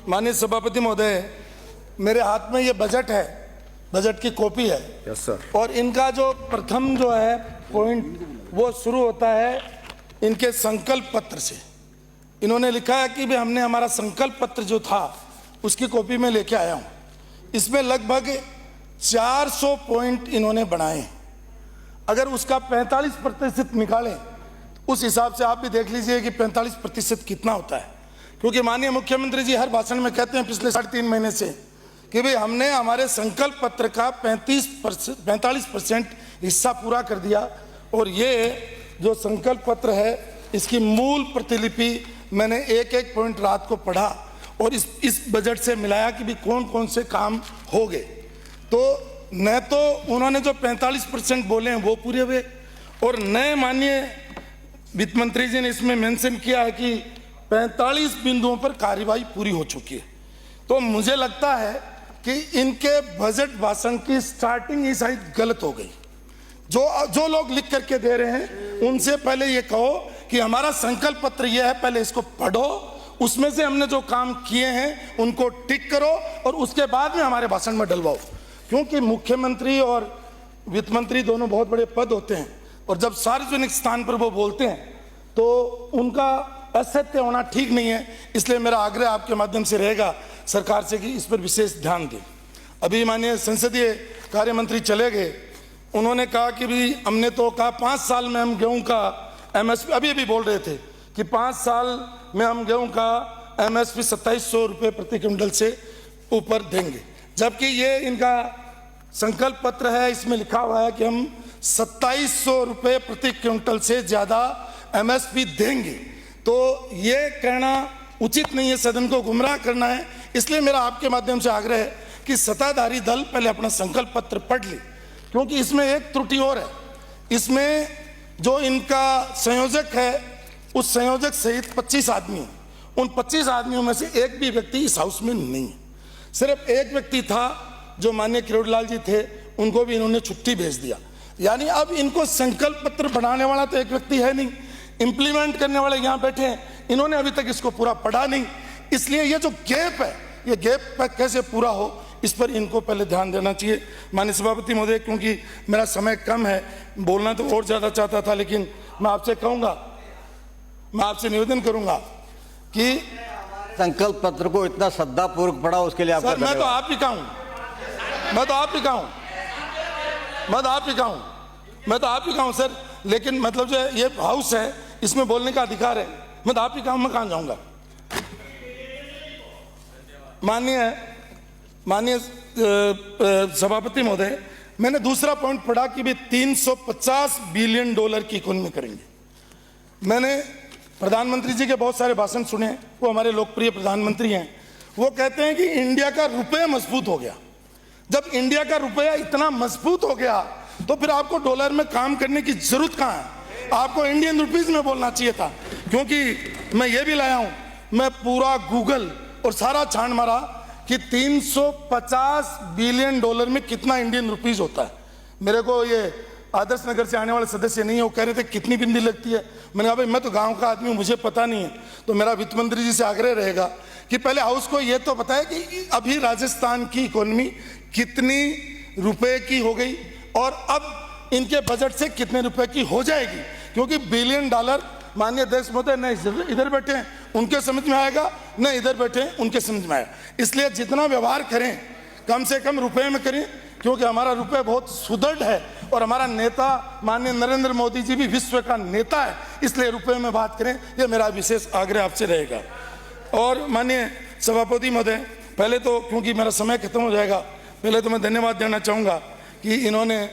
माननीय सभापति महोदय, मेरे हाथ में ये बजट है, बजट की कॉपी है। Yes sir. और इनका जो प्रथम जो है पॉइंट वो शुरू होता है इनके संकल्प पत्र से। इन्होंने लिखा है कि भी हमने हमारा संकल्प पत्र जो था उसकी कॉपी में लेके आया हूँ। इसमें लगभग 400 पॉइंट इन्होंने बनाए। अगर उसका 45% निकालें उस हिसाब से आप भी देख लीजिए कि 45% कितना होता है। क्योंकि माननीय मुख्यमंत्री जी हर भाषण में कहते हैं पिछले 3.5 महीने से कि भाई हमने हमारे संकल्प पत्र का 45% हिस्सा पूरा कर दिया। और ये जो संकल्प पत्र है इसकी मूल प्रतिलिपि मैंने एक एक पॉइंट रात को पढ़ा और इस बजट से मिलाया कि भी कौन कौन से काम हो गए। तो न तो उन्होंने जो 45% बोले हैं वो पूरे हुए, और नए माननीय वित्त मंत्री जी ने इसमें मेंशन किया है कि 45 बिंदुओं पर कार्यवाही पूरी हो चुकी है। तो मुझे लगता है कि इनके बजट भाषण की स्टार्टिंग ही शायद गलत हो गई। जो लोग लिख करके दे रहे हैं उनसे पहले ये कहो कि हमारा संकल्प पत्र ये है, पहले इसको पढ़ो, उसमें से हमने जो काम किए हैं उनको टिक करो और उसके बाद में हमारे भाषण में डलवाओ। क्योंकि मुख्यमंत्री और वित्त मंत्री दोनों बहुत बड़े पद होते हैं और जब सार्वजनिक स्थान पर वो बोलते हैं तो उनका असत्य होना ठीक नहीं है। इसलिए मेरा आग्रह आपके माध्यम से रहेगा सरकार से कि इस पर विशेष ध्यान दें। अभी माननीय संसदीय कार्य मंत्री चले गए, उन्होंने कहा कि भी हमने तो कहा 5 साल में हम गेहूं का MSP, अभी बोल रहे थे कि 5 साल में हम गेहूं का MSP 2700 रुपये प्रति क्विंटल से ऊपर देंगे, जबकि ये इनका संकल्प पत्र है, इसमें लिखा हुआ है कि हम 2700 रुपये प्रति क्विंटल से ज़्यादा MSP देंगे। तो ये कहना उचित नहीं है, सदन को गुमराह करना है। इसलिए मेरा आपके माध्यम से आग्रह है कि सत्ताधारी दल पहले अपना संकल्प पत्र पढ़ ले, क्योंकि इसमें एक त्रुटि और है। इसमें जो इनका संयोजक है उस संयोजक सहित 25 आदमी हैं। उन 25 आदमियों में से एक भी व्यक्ति इस हाउस में नहीं है। सिर्फ एक व्यक्ति था जो माननीय किरोड़ीलाल जी थे, उनको भी इन्होंने छुट्टी भेज दिया। यानी अब इनको संकल्प पत्र बनाने वाला तो एक व्यक्ति है नहीं, इंप्लीमेंट करने वाले यहाँ बैठे हैं, इन्होंने अभी तक इसको पूरा पढ़ा नहीं। इसलिए ये जो गैप है, ये गैप कैसे पूरा हो इस पर इनको पहले ध्यान देना चाहिए। माननीय सभापति महोदय, क्योंकि मेरा समय कम है, बोलना तो और ज़्यादा चाहता था, लेकिन मैं आपसे कहूँगा, मैं आपसे निवेदन करूँगा कि संकल्प पत्र को इतना श्रद्धापूर्वक पढ़ा उसके लिए आपका सर मैं तो आप ही का हूँ, मैं तो आप ही का हूँ, मैं तो आप ही का हूँ, मैं तो आप ही का हूँ सर। लेकिन मतलब जो ये हाउस है इसमें बोलने का अधिकार है, मैं तो आप ही का हूँ, मैं कहाँ जाऊँगा। माननीय सभापति महोदय, मैंने दूसरा पॉइंट पढ़ा कि भी $350 बिलियन की इकोनॉमी करेंगे। मैंने प्रधानमंत्री जी के बहुत सारे भाषण सुने, वो हमारे लोकप्रिय प्रधानमंत्री हैं। वो कहते हैं कि इंडिया का रुपया मजबूत हो गया। जब इंडिया का रुपया इतना मजबूत हो गया तो फिर आपको डॉलर में काम करने की जरूरत कहाँ है, आपको इंडियन रुपीज में बोलना चाहिए था। क्योंकि मैं ये भी लाया हूँ, मैं पूरा गूगल और सारा छान मारा कि $350 बिलियन में कितना इंडियन रुपीज होता है। मेरे को ये आदर्श नगर से आने वाले सदस्य नहीं है, वो कह रहे थे कितनी बिंदी लगती है। मैंने कहा भाई मैं तो गांव का आदमी हूँ, मुझे पता नहीं है। तो मेरा वित्त मंत्री जी से आग्रह रहेगा कि पहले हाउस को ये तो बताए कि अभी राजस्थान की इकोनॉमी कितनी रुपए की हो गई और अब इनके बजट से कितने रुपए की हो जाएगी। क्योंकि $बिलियन माननीय अध्यक्ष महोदय न इधर बैठे हैं उनके समझ में आएगा, न इधर बैठे हैं उनके समझ में आएगा। इसलिए जितना व्यवहार करें कम से कम रुपए में करें, क्योंकि हमारा रुपये बहुत सुदृढ़ है और हमारा नेता माननीय नरेंद्र मोदी जी भी विश्व का नेता है, इसलिए रुपए में बात करें, ये मेरा विशेष आग्रह आपसे रहेगा। और माननीय सभापति महोदय, पहले तो क्योंकि मेरा समय खत्म हो जाएगा, पहले तो मैं धन्यवाद देना चाहूँगा कि इन्होंने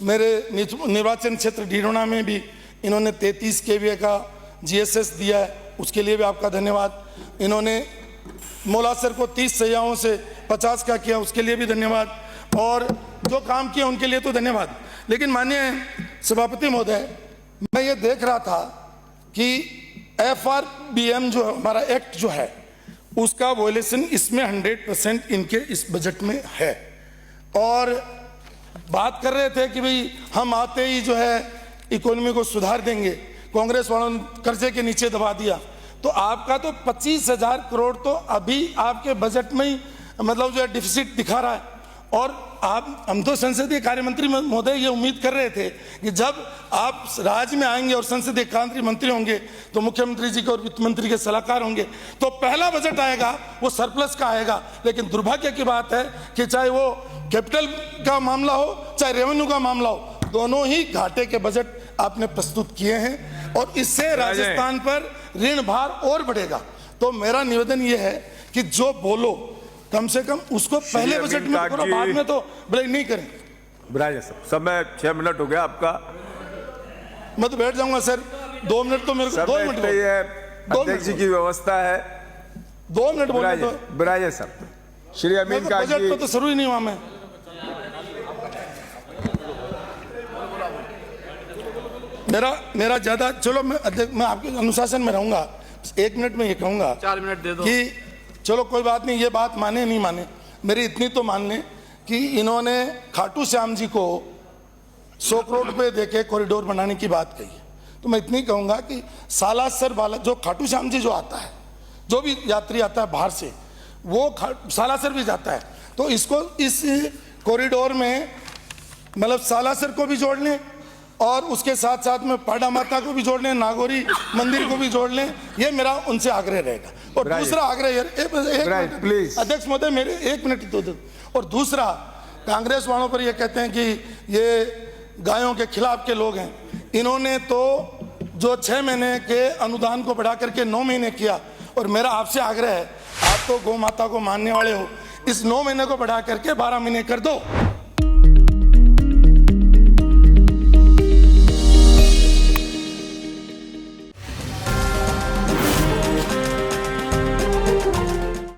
मेरे निर्वाचन क्षेत्र ढिंढोना में भी इन्होंने 33 kVA का GSS दिया है, उसके लिए भी आपका धन्यवाद। इन्होंने मोलासर को 30 सैयाओं से 50 का किया, उसके लिए भी धन्यवाद। और जो काम किया उनके लिए तो धन्यवाद। लेकिन माननीय सभापति महोदय, मैं ये देख रहा था कि FRBM जो हमारा एक्ट जो है उसका वॉयलेशन इसमें 100% इनके इस बजट में है। और बात कर रहे थे कि भाई हम आते ही जो है इकोनॉमी को सुधार देंगे, कांग्रेस वालों ने कर्जे के नीचे दबा दिया। तो आपका तो 25,000 करोड़ तो अभी आपके बजट में ही मतलब जो है डिफिसिट दिखा रहा है। और हम तो संसदीय कार्य मंत्री महोदय ये उम्मीद कर रहे थे कि जब आप राज्य में आएंगे और संसदीय कार्य मंत्री होंगे तो मुख्यमंत्री जी के और वित्त मंत्री के सलाहकार होंगे, तो पहला बजट आएगा वो सरप्लस का आएगा। लेकिन दुर्भाग्य की बात है कि चाहे वो कैपिटल का मामला हो चाहे रेवेन्यू का मामला हो, दोनों ही घाटे के बजट आपने प्रस्तुत किए हैं और इससे राजस्थान पर ऋण भार और बढ़ेगा। तो मेरा निवेदन ये है कि जो बोलो कम से कम उसको पहले बजट में करो, बाद में तो ब्लेम नहीं करें। ब्राजे साहब, समय 6 मिनट हो गया आपका। मैं तो बैठ जाऊंगा सर, 2 मिनट तो मेरे को 2 मिनट ये अध्यक्ष जी की व्यवस्था है। 2 मिनट बोलने तो ब्राजे साहब, श्री अमीन खान बजट पे तो शुरू ही नहीं हुआ। मैं मेरा ज्यादा चलो मैं आपके अनुशासन में रहूंगा। 1 मिनट में ये कहूंगा 4 मिनट दे दो कि चलो कोई बात नहीं, ये बात माने नहीं माने, मेरी इतनी तो मान लें कि इन्होंने खाटू श्याम जी को 100 करोड़ रुपए देके कॉरिडोर बनाने की बात कही है। तो मैं इतनी कहूंगा कि सालासर वाला जो खाटू श्याम जी जो आता है, जो भी यात्री आता है बाहर से, वो सालासर भी जाता है, तो इसको इस कॉरिडोर में मतलब सालासर को भी जोड़ लें और उसके साथ साथ में पाड़ा माता को भी जोड़ लें, नागौरी मंदिर को भी जोड़ लें। ये मेरा उनसे आग्रह रहेगा। और दूसरा आग्रह प्लीज अध्यक्ष महोदय मेरे 1 मिनट तो दो। और दूसरा, कांग्रेस वालों पर ये कहते हैं कि ये गायों के खिलाफ के लोग हैं। इन्होंने तो जो 6 महीने के अनुदान को बढ़ा करके 9 महीने किया, और मेरा आपसे आग्रह है, आप तो गौ माता को मानने वाले हो, इस 9 महीने को बढ़ा करके 12 महीने कर दो।